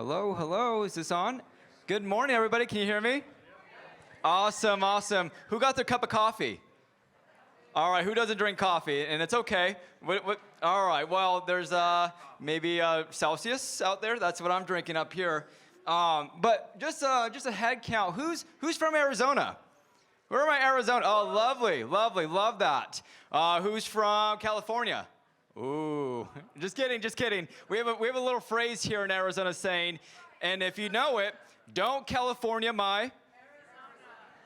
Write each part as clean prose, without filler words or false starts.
Hello, hello. Is this on? Good morning, everybody. Can you hear me? Awesome, awesome. Who got their cup of coffee? All right, who doesn't drink coffee? And it's okay. All right, well, there's maybe Celsius out there. That's what I'm drinking up here. But just a head count. Who's from Arizona? Where am I, Arizona? Oh, lovely, lovely. Love that. Who's from California? Ooh, just kidding, just kidding. We have a little phrase here in Arizona saying, and if you know it, don't California my Arizona.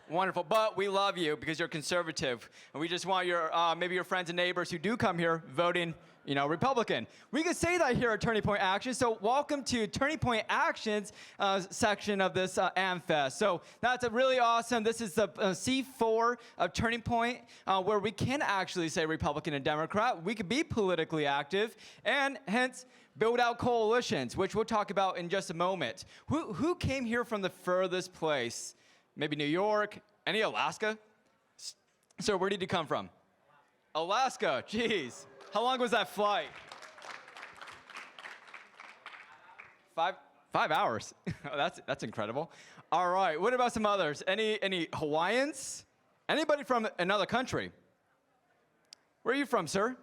Wonderful, but we love you because you're conservative, and we just want your maybe your friends and neighbors who do come here voting, Republican. We can say that here at Turning Point Action. So welcome to Turning Point Action's section of this AmFest. So that's really awesome. This is the C4 of Turning Point, where we can actually say Republican and Democrat. We can be politically active, and hence build out coalitions, which we'll talk about in just a moment. Who came here from the furthest place? Maybe New York? Any Alaska? So where did you come from? Alaska. Jeez. How long was that flight? 5 hours. That's incredible. All right. What about some others? Any Hawaiians? Anybody from another country? Where are you from, sir?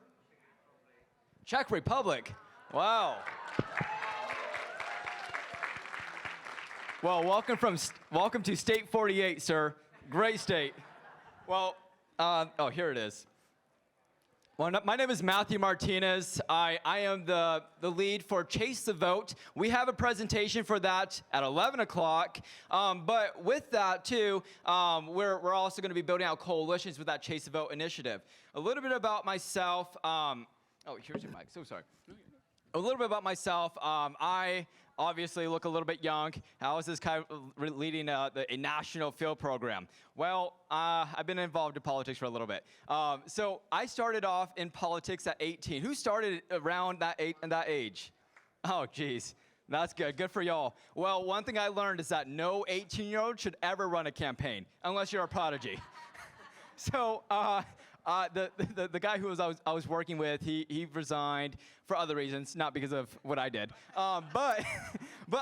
Czech Republic. Wow. Well, welcome to State 48, sir. Great state. Well, here it is. Well, my name is Matthew Martinez. I am the lead for Chase the Vote. We have a presentation for that at 11 o'clock. But with that, too, we're also going to be building out coalitions with that Chase the Vote initiative. A little bit about myself. Here's your mic. So sorry. A little bit about myself. I obviously look a little bit young. How is this guy leading a national field program? Well, I've been involved in politics for a little bit. So I started off in politics at 18. Who started around that age? Oh, geez. That's good. Good for y'all. Well, one thing I learned is that no 18-year-old should ever run a campaign unless you're a prodigy. So the guy who I was working with, he resigned for other reasons, not because of what I did. But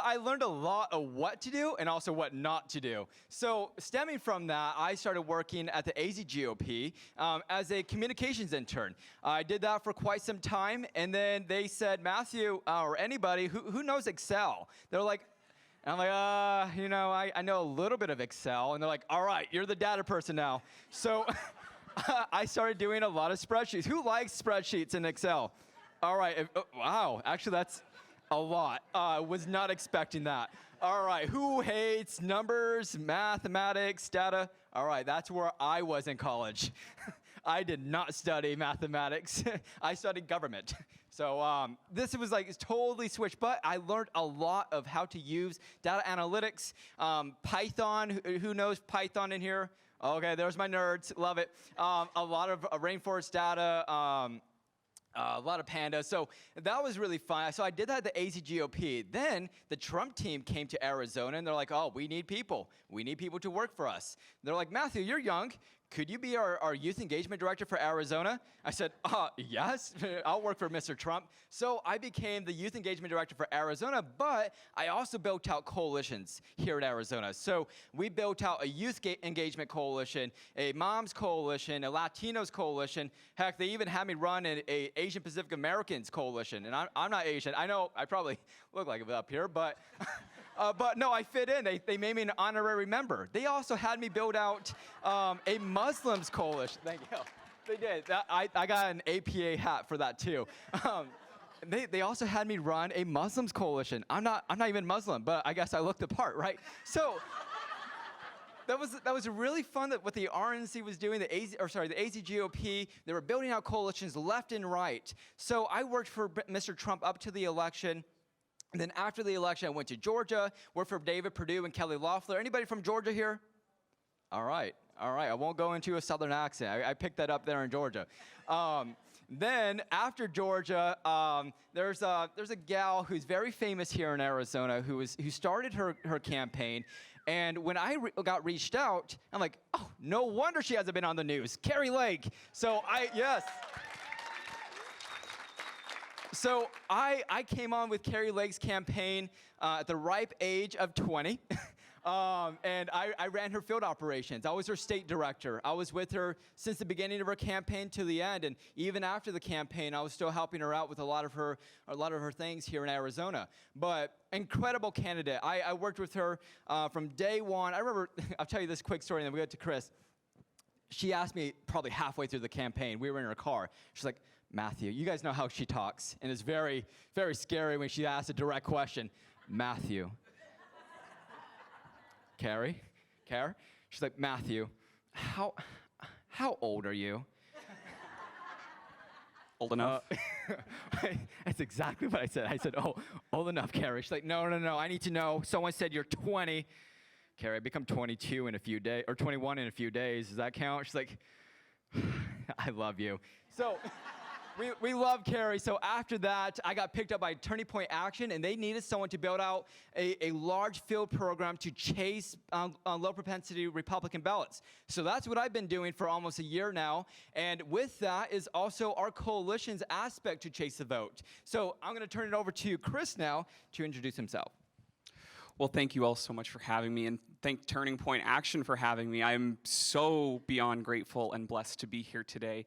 I learned a lot of what to do and also what not to do. So stemming from that, I started working at the AZGOP as a communications intern. I did that for quite some time, and then they said, Matthew, or anybody, who knows Excel? They're like, and I'm like, I know a little bit of Excel. And they're like, all right, you're the data person now. So I started doing a lot of spreadsheets. Who likes spreadsheets in Excel? All right. Wow. Actually, that's a lot. Was not expecting that. All right. Who hates numbers, mathematics, data? All right. That's where I was in college. I did not study mathematics. I studied government. So this was it's totally switched, but I learned a lot of how to use data analytics, Python. Who knows Python in here? Okay, there's my nerds. Love it. A lot of rainforest data, a lot of pandas. So that was really fun. So I did that at the AZGOP. Then the Trump team came to Arizona, and they're like, oh, we need people. We need people to work for us. They're like, Matthew, you're young. Could you be our youth engagement director for Arizona? I said, yes, I'll work for Mr. Trump. So I became the youth engagement director for Arizona, but I also built out coalitions here at Arizona. So we built out a youth engagement coalition, a moms coalition, a Latinos coalition. Heck, they even had me run an Asian Pacific Americans coalition. And I'm not Asian. I know I probably look like it up here, but... But no, I fit in. They made me an honorary member. They also had me build out a Muslims coalition. Thank you. They did. I got an APA hat for that too. They also had me run a Muslims coalition. I'm not even Muslim, but I guess I looked the part, right? So that was really fun. That what the RNC was doing, the AZGOP, they were building out coalitions left and right. So I worked for Mr. Trump up to the election. And then after the election, I went to Georgia, worked for David Perdue and Kelly Loeffler. Anybody from Georgia here? All right. I won't go into a Southern accent. I picked that up there in Georgia. Then after Georgia, there's a gal who's very famous here in Arizona who started her campaign. And when I got reached out, I'm like, oh, no wonder she hasn't been on the news. Carrie Lake. So yes. So I came on with Kari Lake's campaign at the ripe age of 20. And I ran her field operations. I was her state director. I was with her since the beginning of her campaign to the end, and even after the campaign, I was still helping her out with a lot of her things here in Arizona. But incredible candidate. I worked with her from day one. I remember. I'll tell you this quick story, and then we get to Chris. She asked me probably halfway through the campaign. We were in her car. She's like, Matthew, you guys know how she talks, and it's very, very scary when she asks a direct question. Matthew. Kari? She's like, Matthew, how old are you? Old enough. That's exactly what I said. I said, oh, old enough, Kari. She's like, no, I need to know. Someone said you're 20. Kari, I become 22 in a few days, or 21 in a few days. Does that count? She's like, I love you. So we love Kari. So after that, I got picked up by Turning Point Action, and they needed someone to build out a large field program to chase low-propensity Republican ballots. So that's what I've been doing for almost a year now. And with that is also our coalition's aspect to chase the vote. So I'm going to turn it over to Chris now to introduce himself. Well, thank you all so much for having me, and thank Turning Point Action for having me. I'm so beyond grateful and blessed to be here today.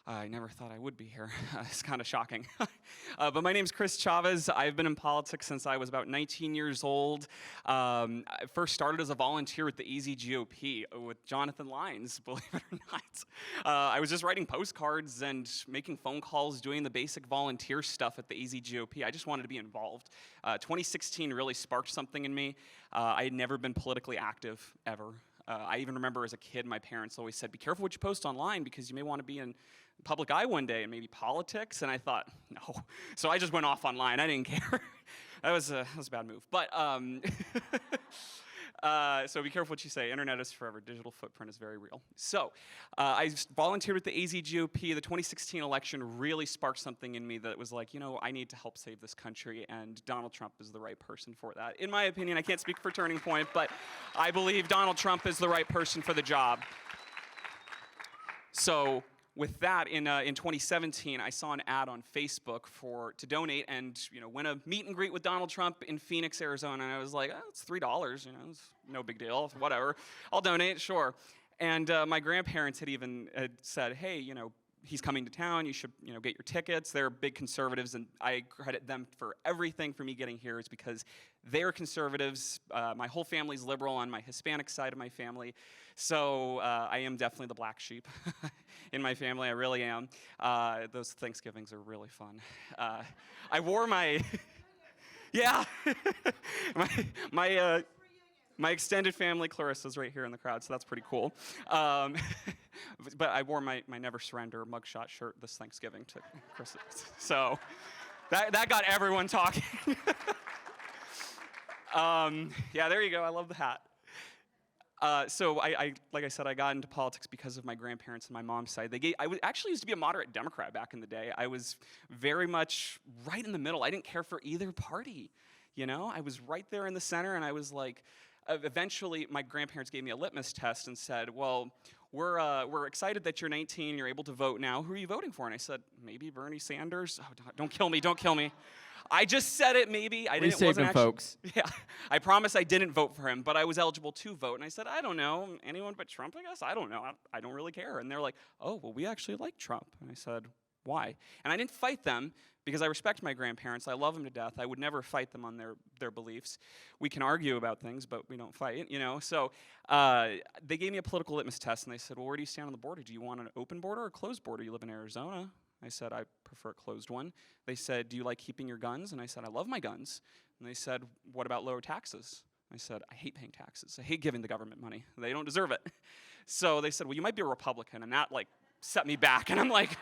I never thought I would be here. It's kind of shocking. But my name's Chris Chavez. I've been in politics since I was about 19 years old. I first started as a volunteer with the Easy GOP with Jonathan Lyons, believe it or not. I was just writing postcards and making phone calls, doing the basic volunteer stuff at the Easy GOP. I just wanted to be involved. 2016 really sparked something in me. I had never been politically active, ever. I even remember as a kid, my parents always said, be careful what you post online because you may want to be in public eye one day and maybe politics. And I thought, no. So I just went off online. I didn't care. That was a bad move. But so be careful what you say. Internet is forever. Digital footprint is very real. So I volunteered with the AZ GOP. The 2016 election really sparked something in me that was like, I need to help save this country, and Donald Trump is the right person for that. In my opinion, I can't speak for Turning Point, but I believe Donald Trump is the right person for the job. So with that, in 2017, I saw an ad on Facebook to donate and win a meet and greet with Donald Trump in Phoenix, Arizona. And I was like, it's $3, it's no big deal, whatever. I'll donate, sure. And my grandparents had even said, hey, he's coming to town. You should, get your tickets. They're big conservatives, and I credit them for everything for me getting here is because they're conservatives. My whole family's liberal on my Hispanic side of my family. So I am definitely the black sheep in my family. I really am. Those Thanksgivings are really fun. I wore my, yeah, my extended family, Clarissa's right here in the crowd, so that's pretty cool. But I wore my Never Surrender mugshot shirt this Thanksgiving to Christmas. So that got everyone talking. Yeah, there you go. I love the hat. So like I said, I got into politics because of my grandparents and my mom's side. I actually used to be a moderate Democrat back in the day. I was very much right in the middle. I didn't care for either party. I was right there in the center, and I was like, eventually my grandparents gave me a litmus test and said, well, we're excited that you're 19, you're able to vote now. Who are you voting for? And I said, maybe Bernie Sanders. Oh, don't kill me. I just said it, maybe. We saved him, folks. Yeah, I promise I didn't vote for him, but I was eligible to vote. And I said, I don't know, anyone but Trump, I guess? I don't know, I don't really care. And they're like, oh, well, we actually like Trump. And I said, why? And I didn't fight them because I respect my grandparents. I love them to death. I would never fight them on their beliefs. We can argue about things, but we don't fight, So they gave me a political litmus test, and they said, well, where do you stand on the border? Do you want an open border or a closed border? You live in Arizona. I said, I prefer a closed one. They said, do you like keeping your guns? And I said, I love my guns. And they said, what about lower taxes? I said, I hate paying taxes. I hate giving the government money. They don't deserve it. So they said, well, you might be a Republican. And that, set me back. And I'm like,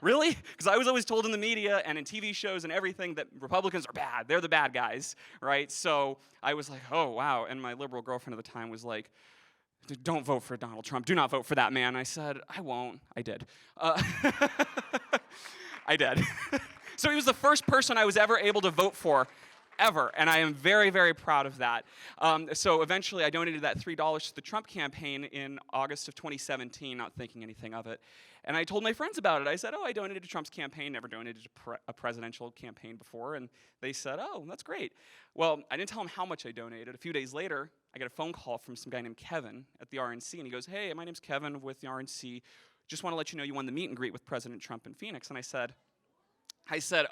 really? Because I was always told in the media and in TV shows and everything that Republicans are bad. They're the bad guys, right? So I was like, oh, wow. And my liberal girlfriend at the time was like, don't vote for Donald Trump. Do not vote for that man. I said, I won't. I did. I did. So he was the first person I was ever able to vote for ever, and I am very, very proud of that. So eventually I donated that $3 to the Trump campaign in August of 2017, not thinking anything of it. And I told my friends about it. I said, oh, I donated to Trump's campaign, never donated to a presidential campaign before. And they said, oh, that's great. Well, I didn't tell them how much I donated. A few days later, I get a phone call from some guy named Kevin at the RNC, and he goes, hey, my name's Kevin with the RNC. Just want to let you know you won the meet and greet with President Trump in Phoenix. And I said,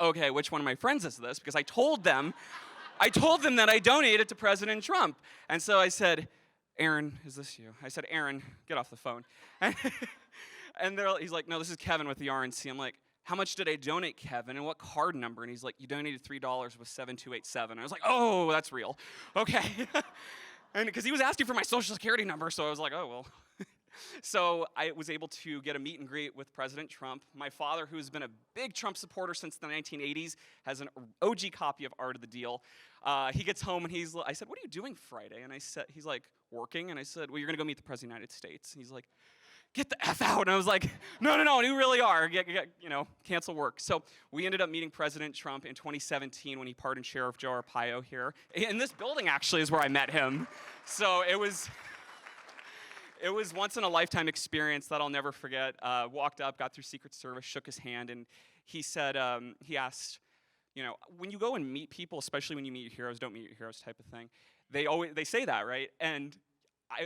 okay, which one of my friends is this? Because I told them that I donated to President Trump. And so I said, Aaron, is this you? I said, Aaron, get off the phone. And he's like, no, this is Kevin with the RNC. I'm like, how much did I donate, Kevin, and what card number? And he's like, you donated $3 with 7287. I was like, oh, that's real. Okay. And because he was asking for my social security number, so I was like, oh, well. So I was able to get a meet and greet with President Trump. My father, who's been a big Trump supporter since the 1980s, has an OG copy of Art of the Deal. He gets home and I said, what are you doing Friday? And he's like, working. And I said, well, you're going to go meet the President of the United States. And he's like, get the F out. And I was like, no, you really are. Cancel work. So we ended up meeting President Trump in 2017 when he pardoned Sheriff Joe Arpaio here. And this building actually is where I met him. So it was once in a lifetime experience that I'll never forget. Walked up, got through Secret Service, shook his hand, and he said, he asked, when you go and meet people, especially when you meet your heroes, don't meet your heroes type of thing, they say that, right? And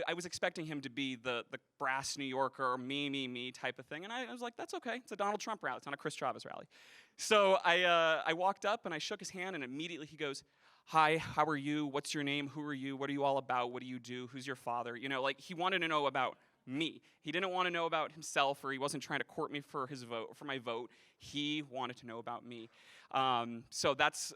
I was expecting him to be the brass New Yorker, me type of thing, and I was like, that's okay. It's a Donald Trump rally. It's not a Chris Chavez rally. So I walked up and I shook his hand, and immediately he goes, hi, how are you? What's your name? Who are you? What are you all about? What do you do? Who's your father? He wanted to know about me. He didn't want to know about himself, or he wasn't trying to court me for my vote. He wanted to know about me. So that's,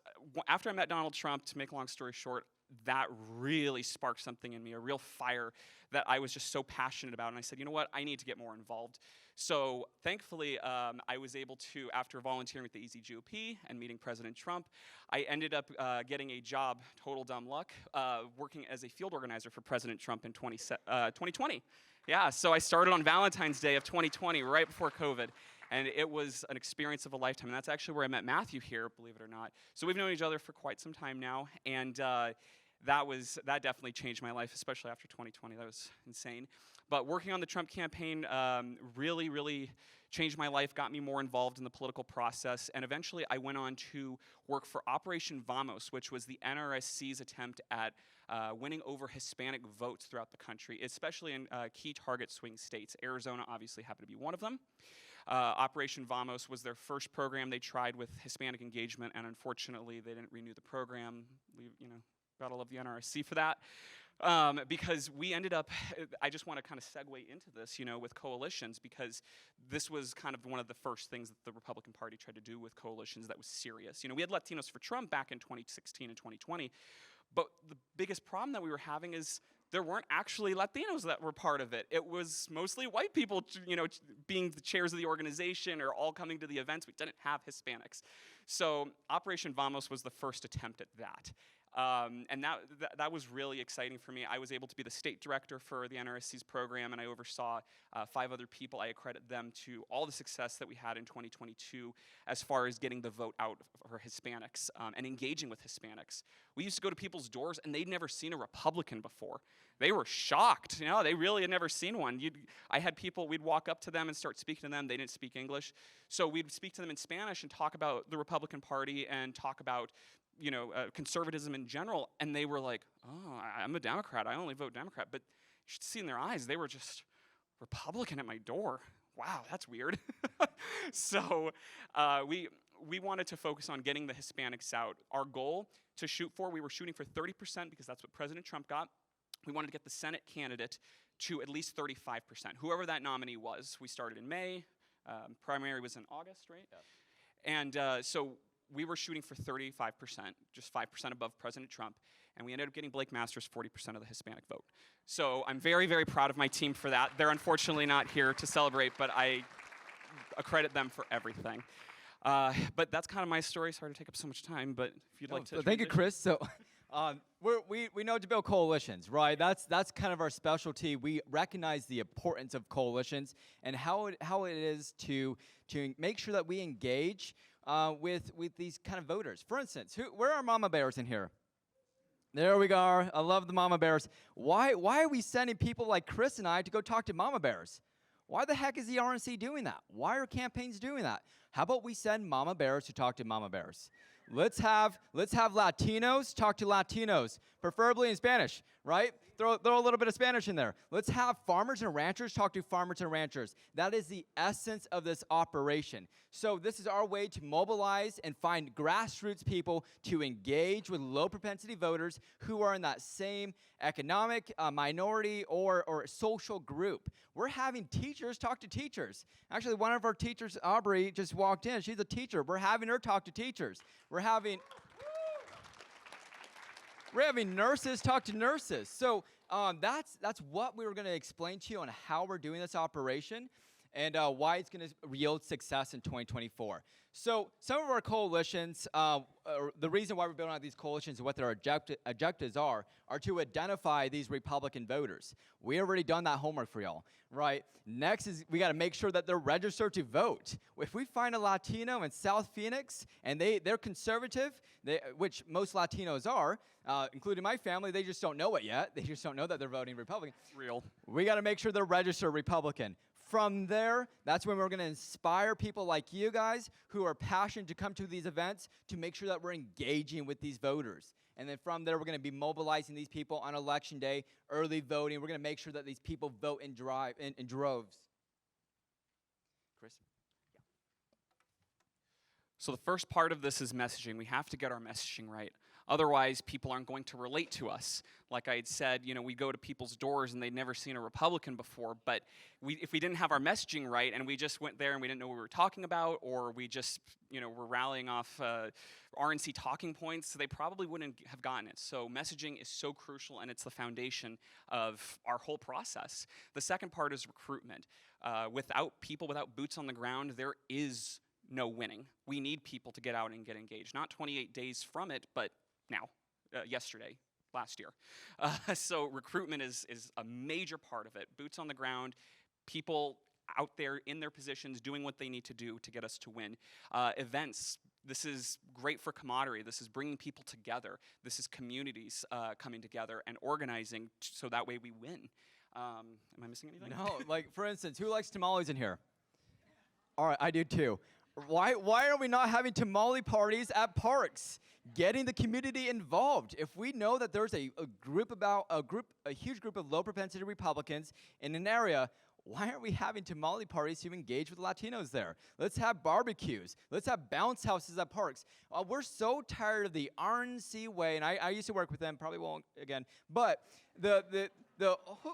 after I met Donald Trump, to make a long story short, that really sparked something in me, a real fire that I was just so passionate about. And I said, you know what, I need to get more involved. So thankfully, I was able to, after volunteering with the Easy GOP and meeting President Trump, I ended up getting a job, total dumb luck, working as a field organizer for President Trump in 2020. Yeah, so I started on Valentine's Day of 2020, right before COVID. And it was an experience of a lifetime. And that's actually where I met Matthew here, believe it or not. So we've known each other for quite some time now. And that definitely changed my life, especially after 2020. That was insane. But working on the Trump campaign really, really changed my life, got me more involved in the political process. And eventually I went on to work for Operation Vamos, which was the NRSC's attempt at winning over Hispanic votes throughout the country, especially in key target swing states. Arizona obviously happened to be one of them. Operation Vamos was their first program they tried with Hispanic engagement, and unfortunately they didn't renew the program. Gotta love the NRSC for that. Because we ended up, I just want to kind of segue into this, with coalitions, because this was kind of one of the first things that the Republican Party tried to do with coalitions that was serious. We had Latinos for Trump back in 2016 and 2020, but the biggest problem that we were having is there weren't actually Latinos that were part of it. It was mostly white people, being the chairs of the organization or all coming to the events. We didn't have Hispanics. So Operation Vamos was the first attempt at that. And that was really exciting for me. I was able to be the state director for the NRSC's program, and I oversaw 5 other people. I accredit them to all the success that we had in 2022 as far as getting the vote out for Hispanics and engaging with Hispanics. We used to go to people's doors, and they'd never seen a Republican before. They were shocked. They really had never seen one. I had people, we'd walk up to them and start speaking to them. They didn't speak English. So we'd speak to them in Spanish and talk about the Republican Party and talk about conservatism in general, and they were like, oh, I'm a Democrat. I only vote Democrat. But you should see in their eyes, they were just Republican at my door. Wow, that's weird. So we wanted to focus on getting the Hispanics out. Our goal to shoot for, we were shooting for 30% because that's what President Trump got. We wanted to get the Senate candidate to at least 35%, whoever that nominee was. We started in May. Primary was in August, right? Yeah. And so we were shooting for 35%, just 5% above President Trump, and we ended up getting Blake Masters 40% of the Hispanic vote. So I'm very, very proud of my team for that. They're unfortunately not here to celebrate, but I accredit them for everything. But that's kind of my story. Sorry to take up so much time, but if you'd like to. Thank you, Chris. So we know to build coalitions, right? That's kind of our specialty. We recognize the importance of coalitions and how it is to make sure that we engage with these kind of voters. For instance, where are mama bears in here? There we go. I love the mama bears. Why are we sending people like Chris and I to go talk to mama bears? Why the heck is the RNC doing that? Why are campaigns doing that? How about we send mama bears to talk to mama bears? Let's have Latinos talk to Latinos, preferably in Spanish, right? Throw a little bit of Spanish in there. Let's have farmers and ranchers talk to farmers and ranchers. That is the essence of this operation. So this is our way to mobilize and find grassroots people to engage with low propensity voters who are in that same economic minority or social group. We're having teachers talk to teachers. Actually, one of our teachers, Aubrey, just walked in. She's a teacher. We're having her talk to teachers. We're having nurses talk to nurses. So that's what we were going to explain to you on how we're doing this operation and why it's going to yield success in 2024. So some of our coalitions, the reason why we're building out these coalitions and what their objectives are to identify these Republican voters. We already done that homework for y'all, right? Next is we got to make sure that they're registered to vote. If we find a Latino in South Phoenix and they're conservative, which most Latinos are, including my family, they just don't know it yet. They just don't know that they're voting Republican. It's real. We got to make sure they're registered Republican. From there, that's when we're going to inspire people like you guys who are passionate to come to these events to make sure that we're engaging with these voters. And then from there, we're going to be mobilizing these people on election day, early voting. We're going to make sure that these people vote in droves. Chris? Yeah. So the first part of this is messaging. We have to get our messaging right. Otherwise, people aren't going to relate to us. Like I had said, we go to people's doors and they'd never seen a Republican before, but if we didn't have our messaging right and we just went there and we didn't know what we were talking about, or we just, were rallying off RNC talking points, they probably wouldn't have gotten it. So messaging is so crucial, and it's the foundation of our whole process. The second part is recruitment. Without boots on the ground, there is no winning. We need people to get out and get engaged. Not 28 days from it, but now, yesterday, last year. So recruitment is a major part of it. Boots on the ground, people out there in their positions doing what they need to do to get us to win. Events, this is great for camaraderie. This is bringing people together. This is communities coming together and organizing so that way we win. Am I missing anything? No, like for instance, who likes tamales in here? All right, I do too. Why are we not having tamale parties at parks? Getting the community involved. If we know that there's a huge group of low propensity Republicans in an area, why aren't we having tamale parties to engage with Latinos there? Let's have barbecues. Let's have bounce houses at parks. We're so tired of the RNC way, and I used to work with them, probably won't again, but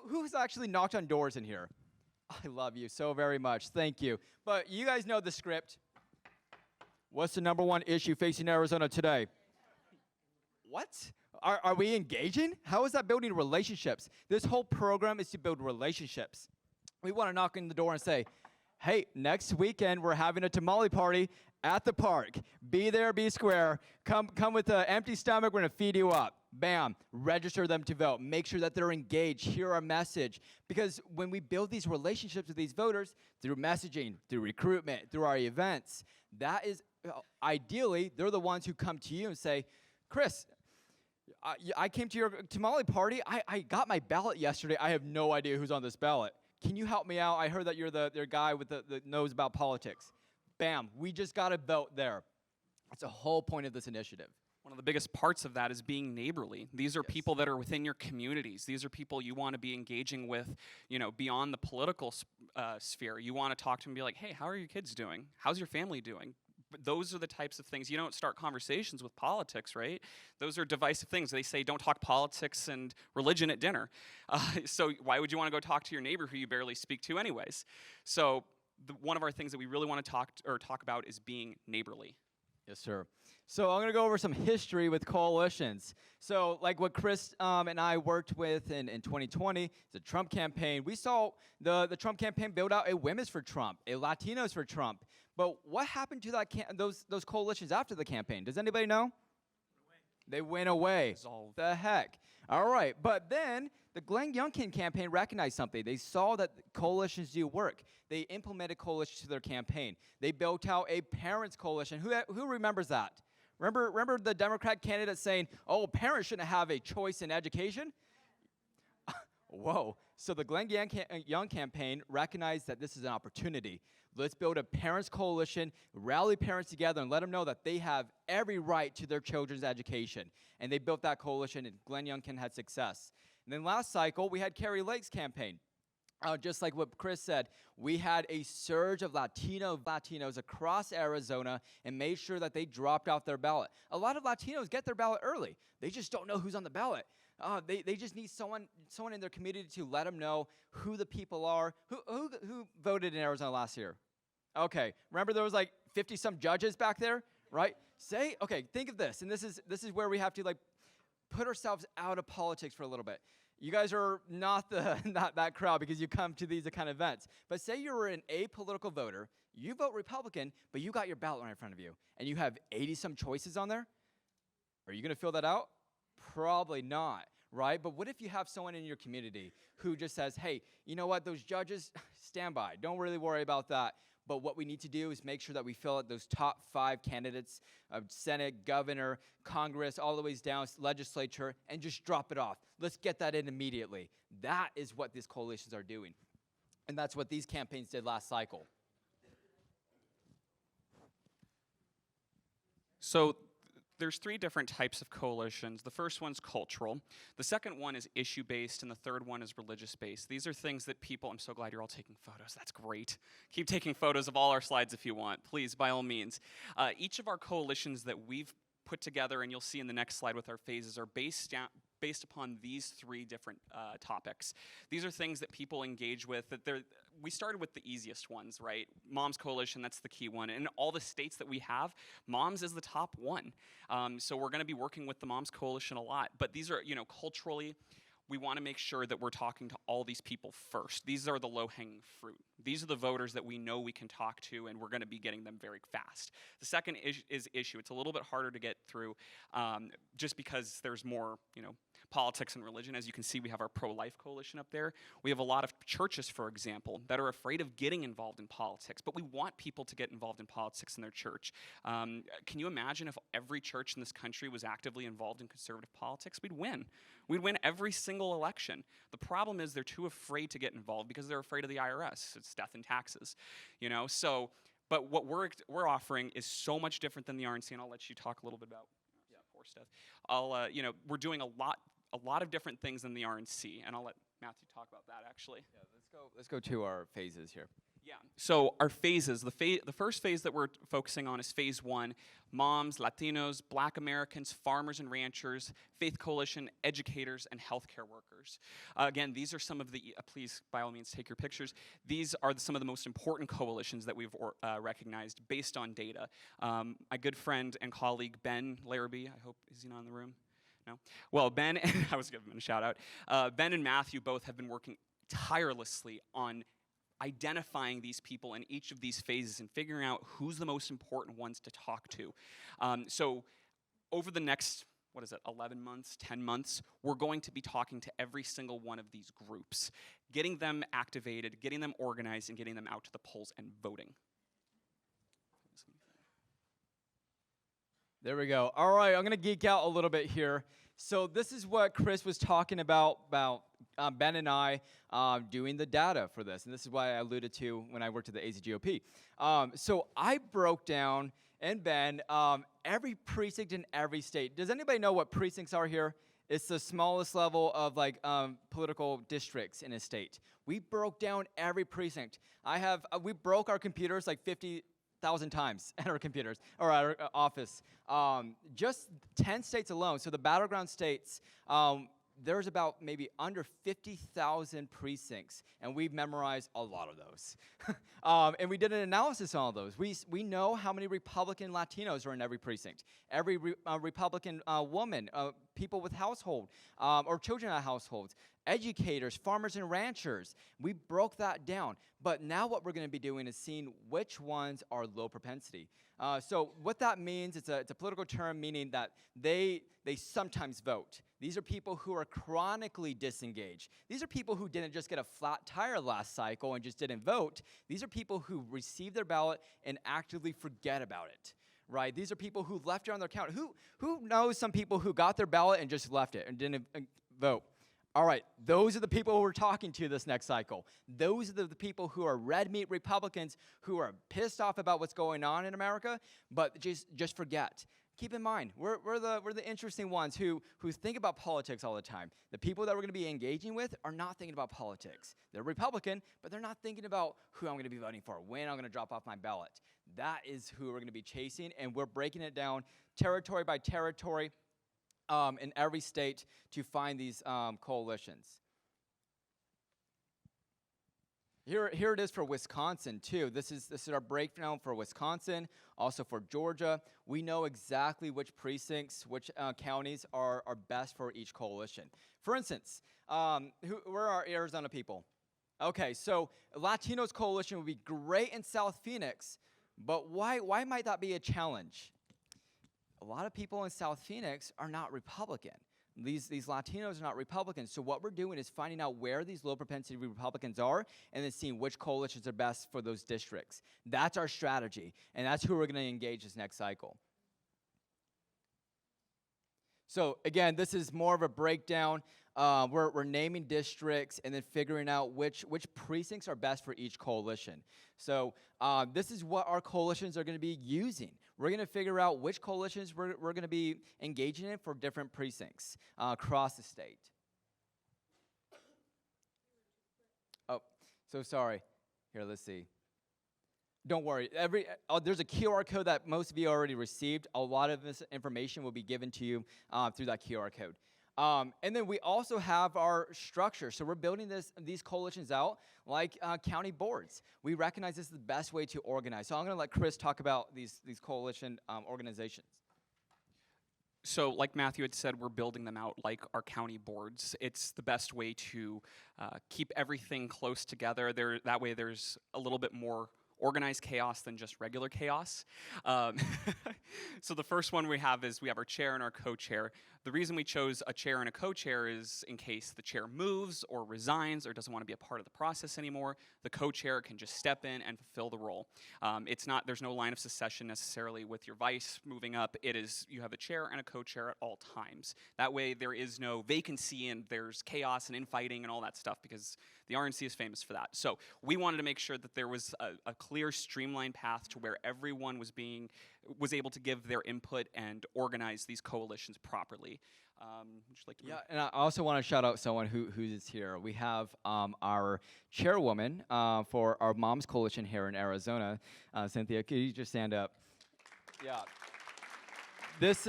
who's actually knocked on doors in here? I love you so very much. Thank you. But you guys know the script. What's the number one issue facing Arizona today? What? Are we engaging? How is that building relationships? This whole program is to build relationships. We want to knock on the door and say, hey, next weekend we're having a tamale party at the park. Be there, be square. Come with an empty stomach. We're going to feed you up. Bam. Register them to vote. Make sure that they're engaged. Hear our message. Because when we build these relationships with these voters, through messaging, through recruitment, through our events, that is, ideally, they're the ones who come to you and say, Chris, I came to your tamale party. I got my ballot yesterday. I have no idea who's on this ballot. Can you help me out? I heard that you're the guy with the knows about politics. Bam. We just got to vote there. That's the whole point of this initiative. One of the biggest parts of that is being neighborly. These are people that are within your communities. These are people you want to be engaging with, beyond the political sphere. You want to talk to them and be like, hey, how are your kids doing? How's your family doing? Those are the types of things. You don't start conversations with politics, right? Those are divisive things. They say don't talk politics and religion at dinner. So why would you want to go talk to your neighbor who you barely speak to anyways? So one of our things that we really want to talk about is being neighborly. Yes, sir. So I'm going to go over some history with coalitions. So like what Chris and I worked with in 2020, the Trump campaign, we saw the Trump campaign build out a Women's for Trump, a Latinos for Trump. But what happened to those coalitions after the campaign? Does anybody know? They went away. Dissolved. The heck. All right. But then The Glenn Youngkin campaign recognized something. They saw that coalitions do work. They implemented coalitions to their campaign. They built out a parents' coalition. Who remembers that? Remember the Democrat candidate saying, "Oh, parents shouldn't have a choice in education"? Whoa. So the Glenn Young campaign recognized that this is an opportunity. Let's build a parents' coalition, rally parents together, and let them know that they have every right to their children's education. And they built that coalition, and Glenn Youngkin had success. And then last cycle, we had Carrie Lake's campaign. Just like what Chris said, we had a surge of Latinos across Arizona and made sure that they dropped off their ballot. A lot of Latinos get their ballot early. They just don't know who's on the ballot. They just need someone in their community to let them know who the people are. Who voted in Arizona last year? Okay, remember there was like 50-some judges back there, right? Think of this, and this is where we have to like put ourselves out of politics for a little bit. You guys are not that crowd because you come to these kind of events. But say you're an apolitical voter, you vote Republican, but you got your ballot right in front of you, and you have 80-some choices on there. Are you going to fill that out? Probably not, right? But what if you have someone in your community who just says, "Hey, you know what? Those judges, stand by. Don't really worry about that. But what we need to do is make sure that we fill out those top 5 candidates of Senate, governor, Congress, all the ways down, legislature, and just drop it off. Let's get that in immediately." That is what these coalitions are doing. And that's what these campaigns did last cycle. So there's 3 different types of coalitions. The first one's cultural. The second one is issue-based, and the third one is religious-based. These are things that people, I'm so glad you're all taking photos. That's great. Keep taking photos of all our slides if you want. Please, by all means. Each of our coalitions that we've put together, and you'll see in the next slide with our phases, are based upon these 3 different topics. These are things that people engage with. We started with the easiest ones, right? Moms Coalition, that's the key one. And all the states that we have, Moms is the top one. So we're going to be working with the Moms Coalition a lot. But these are, culturally, we want to make sure that we're talking to all these people first. These are the low-hanging fruit. These are the voters that we know we can talk to, and we're going to be getting them very fast. The second is issue. It's a little bit harder to get through just because there's more, politics and religion. As you can see, we have our pro-life coalition up there. We have a lot of churches, for example, that are afraid of getting involved in politics, but we want people to get involved in politics in their church. Can you imagine if every church in this country was actively involved in conservative politics? We'd win. We'd win every single election. The problem is they're too afraid to get involved because they're afraid of the IRS. It's death and taxes, So, but what we're offering is so much different than the RNC, and I'll let you talk a little bit about poor stuff. We're doing a lot of different things than the RNC, and I'll let Matthew talk about that actually. Yeah, let's go to our phases here. Yeah. So our phases, the first phase that we're focusing on is phase 1, moms, Latinos, Black Americans, farmers and ranchers, faith coalition, educators, and healthcare workers. Again, these are some of the, please by all means take your pictures. These are some of the most important coalitions that we've recognized based on data. My good friend and colleague Ben Larrabee, I hope, is he not in the room? No? Well, Ben, I was giving him a shout out. Ben and Matthew both have been working tirelessly on identifying these people in each of these phases and figuring out who's the most important ones to talk to. So over the next, 11 months, 10 months, we're going to be talking to every single one of these groups, getting them activated, getting them organized, and getting them out to the polls and voting. There we go. All right, I'm going to geek out a little bit here. So this is what Chris was talking about Ben and I doing the data for this. And this is what I alluded to when I worked at the AZGOP. So I broke down, and Ben, every precinct in every state. Does anybody know what precincts are here? It's the smallest level of political districts in a state. We broke down every precinct. We broke our computers like 50,000 times at our computers or at our office. Just 10 states alone. So the battleground states, there's about maybe under 50,000 precincts, and we've memorized a lot of those. And we did an analysis on all those. We know how many Republican Latinos are in every precinct, every Republican woman, people with household, or children at households, educators, farmers and ranchers. We broke that down. But now what we're going to be doing is seeing which ones are low propensity. So what that means, it's a political term meaning that they sometimes vote. These are people who are chronically disengaged. These are people who didn't just get a flat tire last cycle and just didn't vote. These are people who receive their ballot and actively forget about it. Right? These are people who left it on their account. Who knows some people who got their ballot and just left it and didn't vote? All right, those are the people who we're talking to this next cycle. Those are the people who are red meat Republicans who are pissed off about what's going on in America, but just forget. Keep in mind, we're the interesting ones who think about politics all the time. The people that we're going to be engaging with are not thinking about politics. They're Republican, but they're not thinking about who I'm going to be voting for, when I'm going to drop off my ballot. That is who we're going to be chasing, and we're breaking it down territory by territory in every state to find these coalitions. Here it is for Wisconsin too. This is our breakdown for Wisconsin, also for Georgia. We know exactly which precincts, which counties are best for each coalition. For instance, where are Arizona people? Okay, so Latinos coalition would be great in South Phoenix, but why might that be a challenge? A lot of people in South Phoenix are not Republican. These Latinos are not Republicans. So what we're doing is finding out where these low propensity Republicans are and then seeing which coalitions are best for those districts. That's our strategy, and that's who we're going to engage this next cycle. So again, this is more of a breakdown. We're naming districts and then figuring out which precincts are best for each coalition. So this is what our coalitions are going to be using. We're going to figure out which coalitions we're going to be engaging in for different precincts across the state. Oh, so sorry. Here, let's see. Don't worry. There's a QR code that most of you already received. A lot of this information will be given to you through that QR code. And then we also have our structure. So we're building these coalitions out like county boards. We recognize this is the best way to organize. So I'm going to let Chris talk about these coalition organizations. So like Matthew had said, we're building them out like our county boards. It's the best way to keep everything close together. That way there's a little bit more organized chaos than just regular chaos. So the first one we have our chair and our co-chair. The reason we chose a chair and a co-chair is in case the chair moves or resigns or doesn't want to be a part of the process anymore, the co-chair can just step in and fulfill the role. There's no line of succession necessarily with your vice moving up. It is, you have a chair and a co-chair at all times. That way there is no vacancy and there's chaos and infighting and all that stuff because the RNC is famous for that. So we wanted to make sure that there was a clear, streamlined path to where everyone was able to give their input and organize these coalitions properly. Would you like to and I also want to shout out someone who's here. We have our chairwoman for our Moms Coalition here in Arizona. Cynthia, could you just stand up? Yeah. This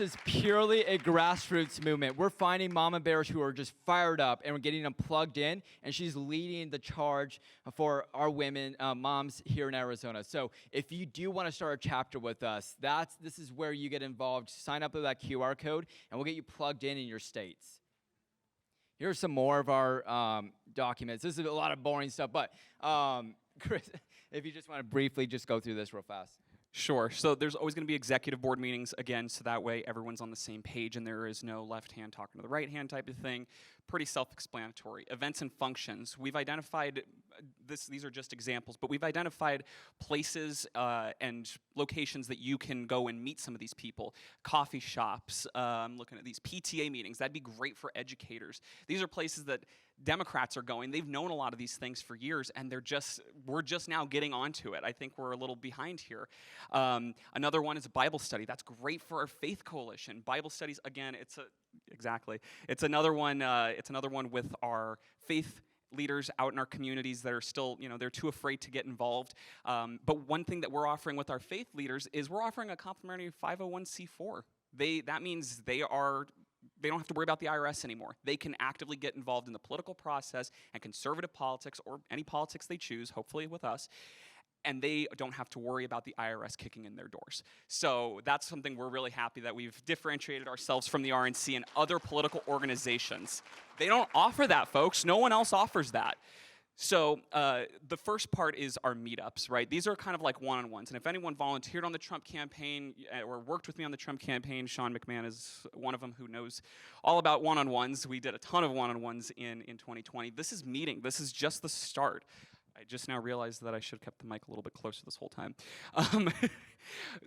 is purely a grassroots movement. We're finding mama bears who are just fired up, and we're getting them plugged in, and she's leading the charge for our women, moms here in Arizona. So if you do want to start a chapter with us, this is where you get involved. Sign up with that QR code, and we'll get you plugged in your states. Here's some more of our documents. This is a lot of boring stuff, but Chris, if you just want to briefly just go through this real fast. Sure. So there's always going to be executive board meetings, again, so that way everyone's on the same page and there is no left hand talking to the right hand type of thing. Pretty self-explanatory. Events and functions. We've identified, these are just examples, but we've identified places and locations that you can go and meet some of these people. Coffee shops, I'm looking at these PTA meetings. That'd be great for educators. These are places that Democrats are going. They've known a lot of these things for years, and we're just now getting onto it. I think we're a little behind here. Another one is a Bible study. That's great for our faith coalition. Bible studies, again, it's another one. It's another one with our faith leaders out in our communities that are still, they're too afraid to get involved. But one thing that we're offering with our faith leaders is we're offering a complimentary 501c4. That means they don't have to worry about the IRS anymore. They can actively get involved in the political process and conservative politics or any politics they choose, hopefully with us. and they don't have to worry about the IRS kicking in their doors. So that's something we're really happy that we've differentiated ourselves from the RNC and other political organizations. They don't offer that, folks. No one else offers that. So the first part is our meetups, right? These are kind of like one-on-ones. And if anyone volunteered on the Trump campaign or worked with me on the Trump campaign, Sean McMahon is one of them who knows all about one-on-ones. We did a ton of one-on-ones in 2020. This is meeting. This is just the start. I just now realized that I should have kept the mic a little bit closer this whole time.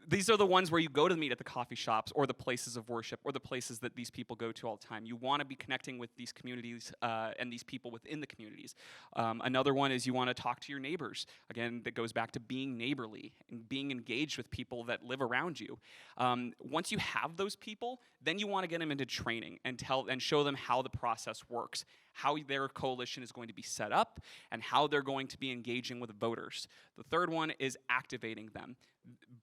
These are the ones where you go to meet at the coffee shops or the places of worship or the places that these people go to all the time. You want to be connecting with these communities and these people within the communities. Another one is you want to talk to your neighbors. Again, that goes back to being neighborly and being engaged with people that live around you. Once you have those people, then you want to get them into training and show them how the process works, how their coalition is going to be set up, and how they're going to be engaging with voters. The third one is activating them.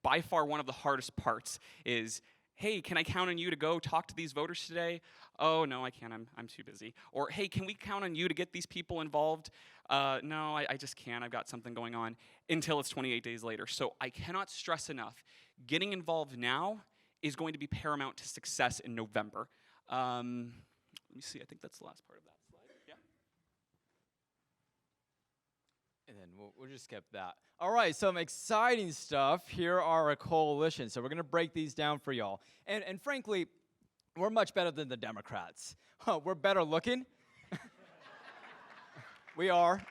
By far one of the hardest parts is, hey, can I count on you to go talk to these voters today? Oh, no, I can't, I'm too busy. Or, hey, can we count on you to get these people involved? No, I just can't, I've got something going on, until it's 28 days later. So I cannot stress enough, getting involved now is going to be paramount to success in November. Let me see, I think that's the last part of that slide. Yeah. And then we'll just skip that. All right, some exciting stuff. Here are a coalition. So we're going to break these down for y'all. And frankly, we're much better than the Democrats. We're better looking. We are.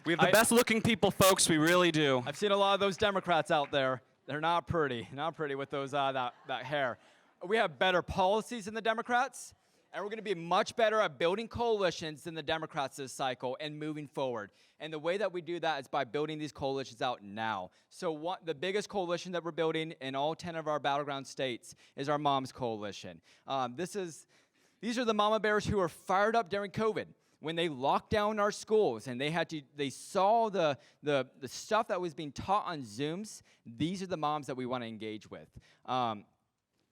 We have the best looking people, folks. We really do. I've seen a lot of those Democrats out there. They're not pretty. Not pretty with those that hair. We have better policies than the Democrats. And we're going to be much better at building coalitions than the Democrats this cycle and moving forward. And the way that we do that is by building these coalitions out now. So the biggest coalition that we're building in all 10 of our battleground states is our Moms Coalition. These are the mama bears who are fired up during COVID when they locked down our schools and they saw the stuff that was being taught on Zooms. These are the moms that we want to engage with.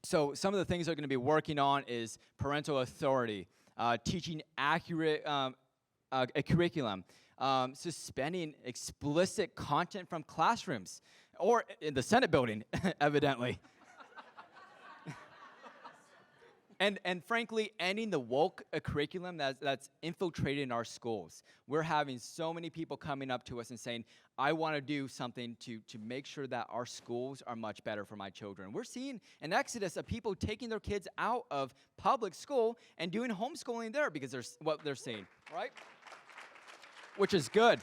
So some of the things they're going to be working on is parental authority, teaching accurate a curriculum, suspending explicit content from classrooms, or in the Senate building, evidently. And frankly, ending the woke curriculum that's infiltrated in our schools. We're having so many people coming up to us and saying, I want to do something to make sure that our schools are much better for my children. We're seeing an exodus of people taking their kids out of public school and doing homeschooling there because there's what they're seeing, right? Which is good.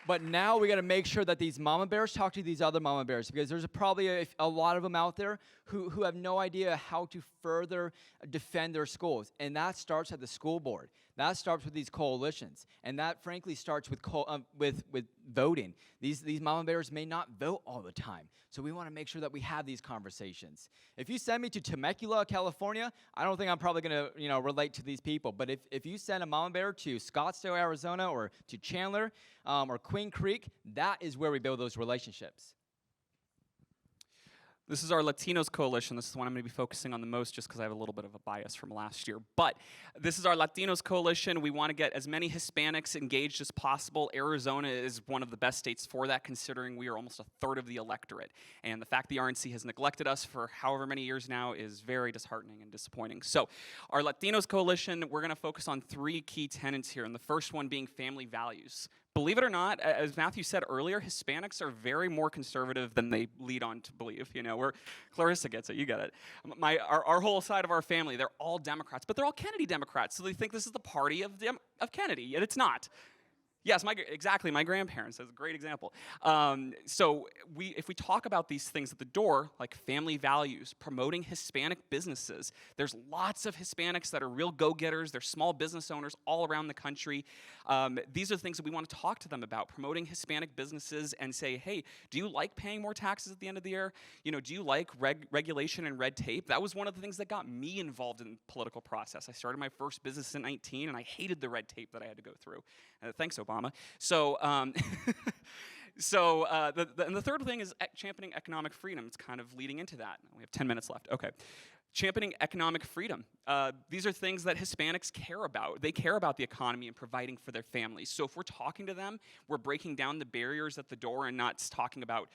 But now we got to make sure that these mama bears talk to these other mama bears because there's probably a lot of them out there who have no idea how to further defend their schools. And that starts at the school board. That starts with these coalitions. And that, frankly, starts with voting. These mama bears may not vote all the time. So we want to make sure that we have these conversations. If you send me to Temecula, California, I don't think I'm probably going to relate to these people. But if you send a mama bear to Scottsdale, Arizona, or to Chandler or Queen Creek, that is where we build those relationships. This is our Latinos Coalition. This is the one I'm going to be focusing on the most just because I have a little bit of a bias from last year. But this is our Latinos Coalition. We want to get as many Hispanics engaged as possible. Arizona is one of the best states for that, considering we are almost a third of the electorate. And the fact the RNC has neglected us for however many years now is very disheartening and disappointing. So our Latinos Coalition, we're going to focus on 3 key tenets here, and the first one being family values. Believe it or not, as Matthew said earlier, Hispanics are very more conservative than they lead on to believe. Where Clarissa gets it, you get it. Our whole side of our family, they're all Democrats, but they're all Kennedy Democrats, so they think this is the party of Kennedy, yet it's not. Yes, exactly, my grandparents, that's a great example. So if we talk about these things at the door, like family values, promoting Hispanic businesses, there's lots of Hispanics that are real go-getters, they're small business owners all around the country. These are things that we want to talk to them about, promoting Hispanic businesses and say, hey, do you like paying more taxes at the end of the year? Do you like regulation and red tape? That was one of the things that got me involved in the political process. I started my first business at 19, and I hated the red tape that I had to go through. Thanks, Obama. So, and the third thing is championing economic freedom. It's kind of leading into that. We have 10 minutes left. Okay. Championing economic freedom. These are things that Hispanics care about. They care about the economy and providing for their families. So if we're talking to them, we're breaking down the barriers at the door and not talking about,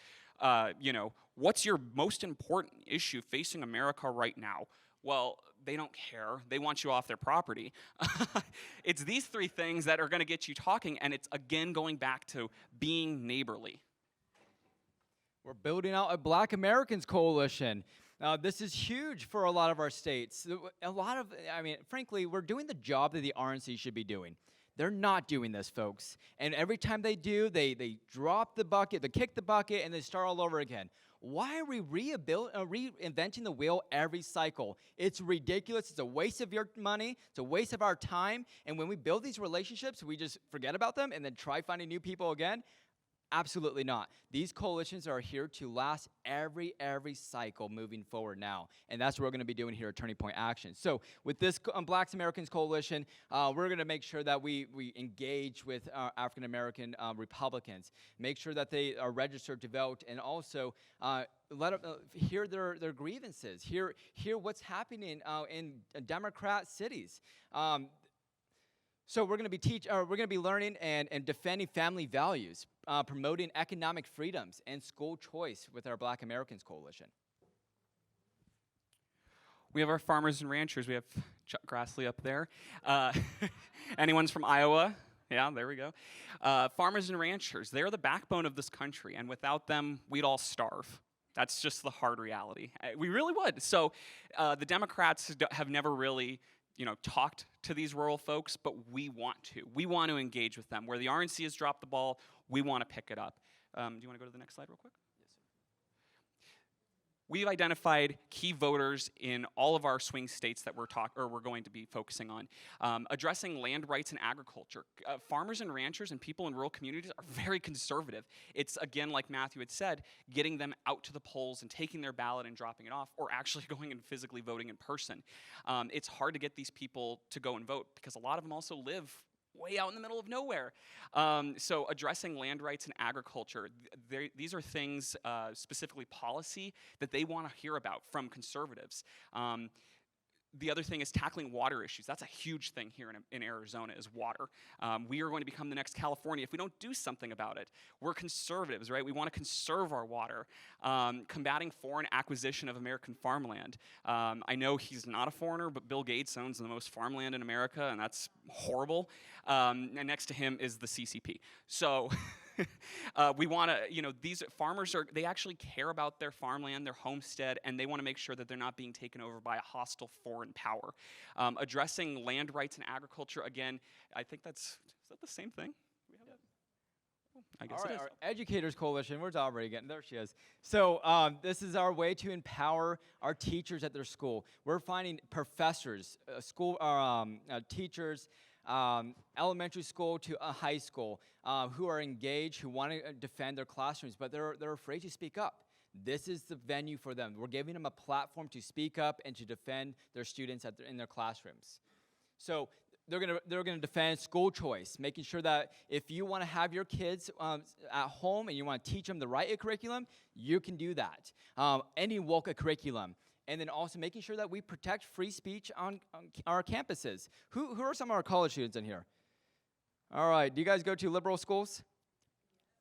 what's your most important issue facing America right now? Well, they don't care. They want you off their property. It's these three things that are going to get you talking, and it's, again, going back to being neighborly. We're building out a Black Americans Coalition. This is huge for a lot of our states. Frankly, we're doing the job that the RNC should be doing. They're not doing this, folks. And every time they do, they drop the bucket, they kick the bucket, and they start all over again. Why are we reinventing the wheel every cycle? It's ridiculous. It's a waste of your money. It's a waste of our time. And when we build these relationships, we just forget about them and then try finding new people again. Absolutely not. These coalitions are here to last every cycle moving forward now. And that's what we're going to be doing here at Turning Point Action. So with this Black Americans Coalition, we're going to make sure that we engage with African American Republicans, make sure that they are registered to vote, and also let them hear their grievances, hear what's happening in Democrat cities. So we're going to be learning and defending family values, promoting economic freedoms and school choice with our Black Americans Coalition. We have our farmers and ranchers. We have Chuck Grassley up there. Anyone's from Iowa? Yeah, there we go. Farmers and ranchers, they're the backbone of this country, and without them, we'd all starve. That's just the hard reality. We really would. So the Democrats have never really talked to these rural folks, but we want to. We want to engage with them. Where the RNC has dropped the ball, we want to pick it up. Do you want to go to the next slide real quick? Yes, sir. We've identified key voters in all of our swing states that we're going to be focusing on. Addressing land rights and agriculture. Farmers and ranchers and people in rural communities are very conservative. It's, again, like Matthew had said, getting them out to the polls and taking their ballot and dropping it off, or actually going and physically voting in person. It's hard to get these people to go and vote because a lot of them also live way out in the middle of nowhere. So addressing land rights and agriculture, these are things, specifically policy, that they want to hear about from conservatives. The other thing is tackling water issues. That's a huge thing here in Arizona, is water. We are going to become the next California if we don't do something about it. We're conservatives, right? We want to conserve our water. Combating foreign acquisition of American farmland. I know he's not a foreigner, but Bill Gates owns the most farmland in America, and that's horrible. And next to him is the CCP. So we want to, these farmers they actually care about their farmland, their homestead, and they want to make sure that they're not being taken over by a hostile foreign power. Addressing land rights and agriculture, again, I think is that the same thing? We have that? I guess it is. Our Educators Coalition, where's Aubrey again? There she is. So this is our way to empower our teachers at their school. We're finding professors, teachers, elementary school to a high school, who are engaged, who want to defend their classrooms, but they're afraid to speak up. This is the venue for them. We're giving them a platform to speak up and to defend their students in their classrooms. So they're gonna defend school choice, making sure that if you want to have your kids at home and you want to teach them the right curriculum, you can do that. Any woke curriculum. And then also making sure that we protect free speech on our campuses. Who are some of our college students in here? All right, do you guys go to liberal schools?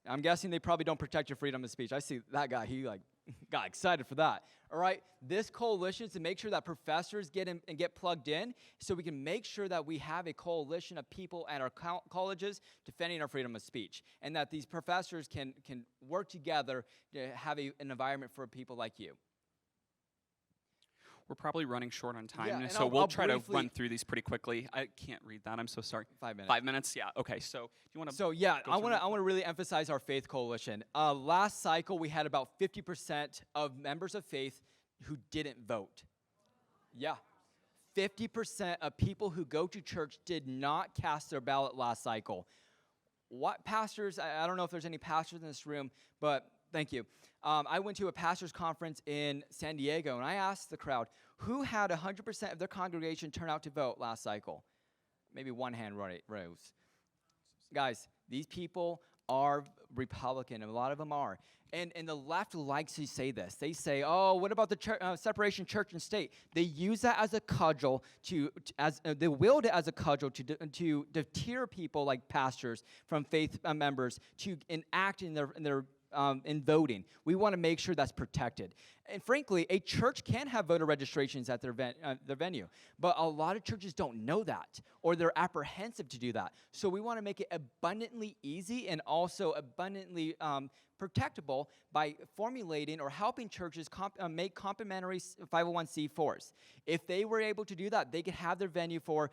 I'm guessing they probably don't protect your freedom of speech. I see that guy, he got excited for that. All right, this coalition is to make sure that professors get in and get plugged in, so we can make sure that we have a coalition of people at our colleges defending our freedom of speech, and that these professors can work together to have an environment for people like you. We're probably running short on time, Yeah, so we'll try to run through these pretty quickly. I can't read that. I'm so sorry. 5 minutes. 5 minutes? Yeah. Okay. So do you want to? So yeah, I want to really emphasize our faith coalition. Last cycle, we had about 50% of members of faith who didn't vote. Yeah, 50% of people who go to church did not cast their ballot last cycle. What pastors? I don't know if there's any pastors in this room, but thank you. I went to a pastor's conference in San Diego, and I asked the crowd, who had 100% of their congregation turn out to vote last cycle? Maybe one hand rose. Guys, these people are Republican. A lot of them are. And the left likes to say this. They say, "Oh, what about the separation of church and state?" They use that as a cudgel they wield it as a cudgel to deter people like pastors from faith members to enact in their in voting. We want to make sure that's protected. And frankly, a church can have voter registrations at their venue, but a lot of churches don't know that, or they're apprehensive to do that. So we want to make it abundantly easy and also abundantly protectable by formulating or helping churches make complementary 501c4s. If they were able to do that, they could have their venue for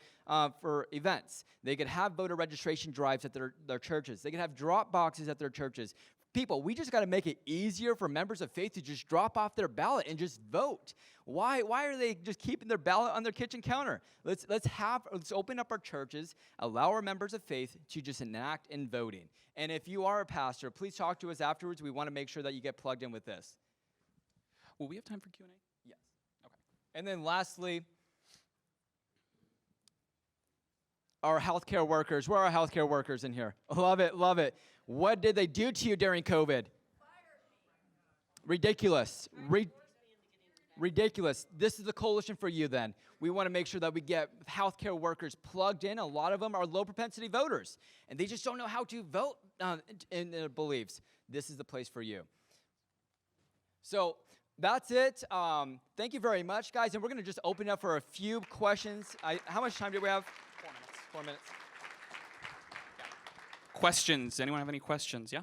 events. They could have voter registration drives at their churches. They could have drop boxes at their churches. People, we just got to make it easier for members of faith to just drop off their ballot and just vote. Why are they just keeping their ballot on their kitchen counter? Let's open up our churches, allow our members of faith to just enact in voting. And if you are a pastor, please talk to us afterwards. We want to make sure that you get plugged in with this. Will we have time for Q&A? Yes. Okay. And then lastly, our healthcare workers. Where are our healthcare workers in here? Love it, love it. What did they do to you during COVID? Ridiculous. Ridiculous. This is the coalition for you then. We want to make sure that we get healthcare workers plugged in. A lot of them are low propensity voters, and they just don't know how to vote in their beliefs. This is the place for you. So that's it. Thank you very much, guys. And we're going to just open up for a few questions. How much time do we have? 4 minutes. 4 minutes. Questions? Anyone have any questions? Yeah?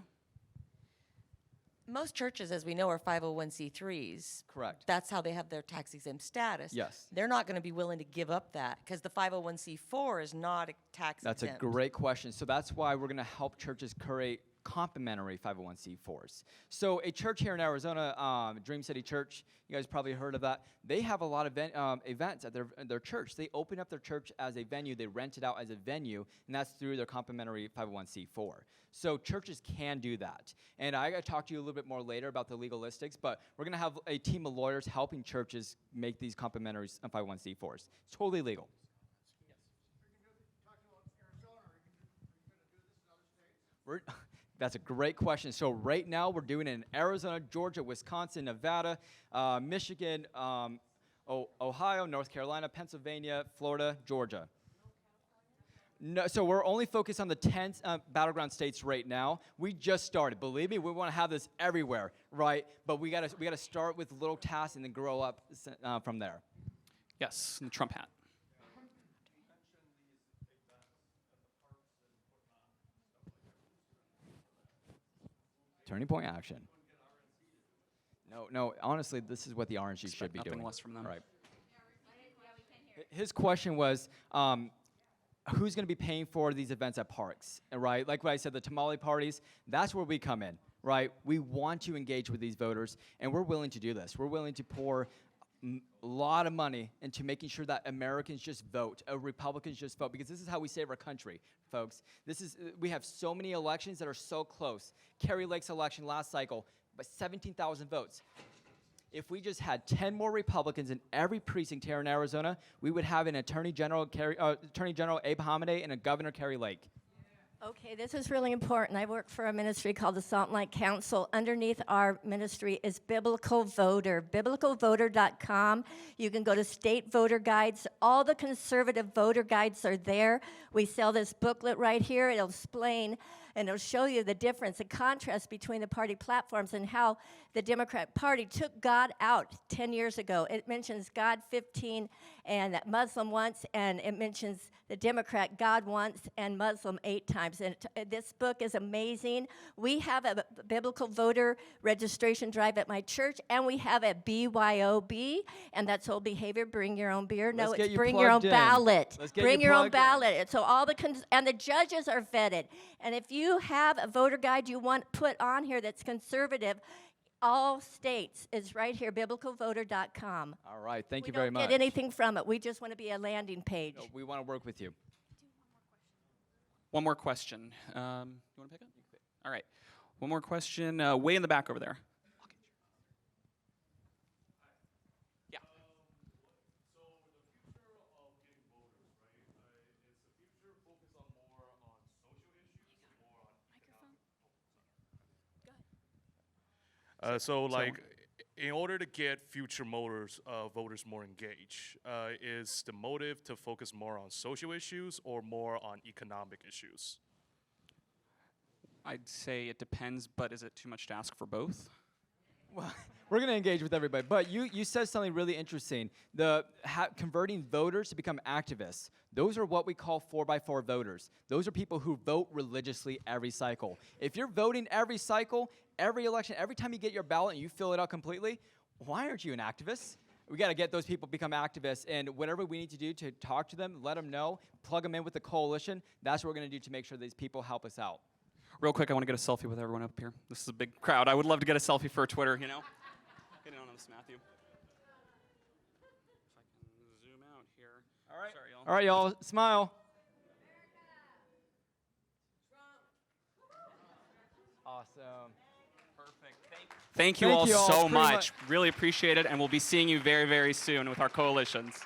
Most churches, as we know, are 501c3s. Correct. That's how they have their tax-exempt status. Yes. They're not going to be willing to give up that because the 501c4 is not a tax-exempt. That's a great question. So that's why we're going to help churches create complementary 501c4s. So a church here in Arizona, Dream City Church, you guys probably heard of that. They have a lot of events at their church. They open up their church as a venue. They rent it out as a venue, and that's through their complementary 501c4. So churches can do that. And I got to talk to you a little bit more later about the legalistics, but we're going to have a team of lawyers helping churches make these complementary 501c4s. It's totally legal. That's a great question. So right now we're doing it in Arizona, Georgia, Wisconsin, Nevada, Michigan, Ohio, North Carolina, Pennsylvania, Florida, Georgia. No, so we're only focused on the 10 battleground states right now. We just started. Believe me, we want to have this everywhere, right? But we gotta start with little tasks and then grow up from there. Yes, in the Trump hat. Turning point action. No, honestly, this is what the RNG Expect should be nothing doing. less from them. All right. His question was, who's going to be paying for these events at parks, right? Like what I said, the tamale parties, that's where we come in, right? We want to engage with these voters, and we're willing to do this. We're willing to pour a lot of money into making sure that Americans just vote, Republicans just vote, because this is how we save our country, folks. We have so many elections that are so close. Kerry Lake's election last cycle, but 17,000 votes. If we just had 10 more Republicans in every precinct here in Arizona, we would have an Attorney General Abe Hamadeh and a Governor Kerry Lake. Okay, this is really important. I work for a ministry called the Salt and Light Council. Underneath our ministry is Biblical Voter, biblicalvoter.com. You can go to state voter guides. All the conservative voter guides are there. We sell this booklet right here. It'll explain and it'll show you the difference, the contrast between the party platforms and how the Democrat Party took God out 10 years ago. It mentions God 15 and that Muslim once, and it mentions the Democrat God once and Muslim 8 times. And this book is amazing. We have a biblical voter registration drive at my church, and we have a BYOB, and that's old behavior, bring your own beer. No, it's bring your own ballot. Bring your own ballot. And so all and the judges are vetted. And if you have a voter guide you want put on here that's conservative, all states is right here, biblicalvoter.com. All right, thank you very We much. don't get anything from it. We just want to be a landing page. No, we want to work with you. One more question. You want to pick up? All right. One more question. Way in the back over there. Yeah. So the future of getting voters, right? Is the future focused on more on social issues, more on So like, in order to get future voters more engaged, is the motive to focus more on social issues or more on economic issues? I'd say it depends, but is it too much to ask for both? Well, we're going to engage with everybody, but you said something really interesting. Converting voters to become activists. Those are what we call 4x4 voters. Those are people who vote religiously every cycle. If you're voting every cycle, every election, every time you get your ballot and you fill it out completely, why aren't you an activist? We got to get those people to become activists, and whatever we need to do to talk to them, let them know, plug them in with the coalition, that's what we're going to do to make sure these people help us out. Real quick, I want to get a selfie with everyone up here. This is a big crowd. I would love to get a selfie for Twitter, you know? Get in on this, Matthew. If I can zoom out here. All right. Sorry, y'all. All right, y'all, smile. Awesome. Perfect. Thank you Thank all you all so pretty much. Really appreciate it, and we'll be seeing you very, very soon with our coalitions.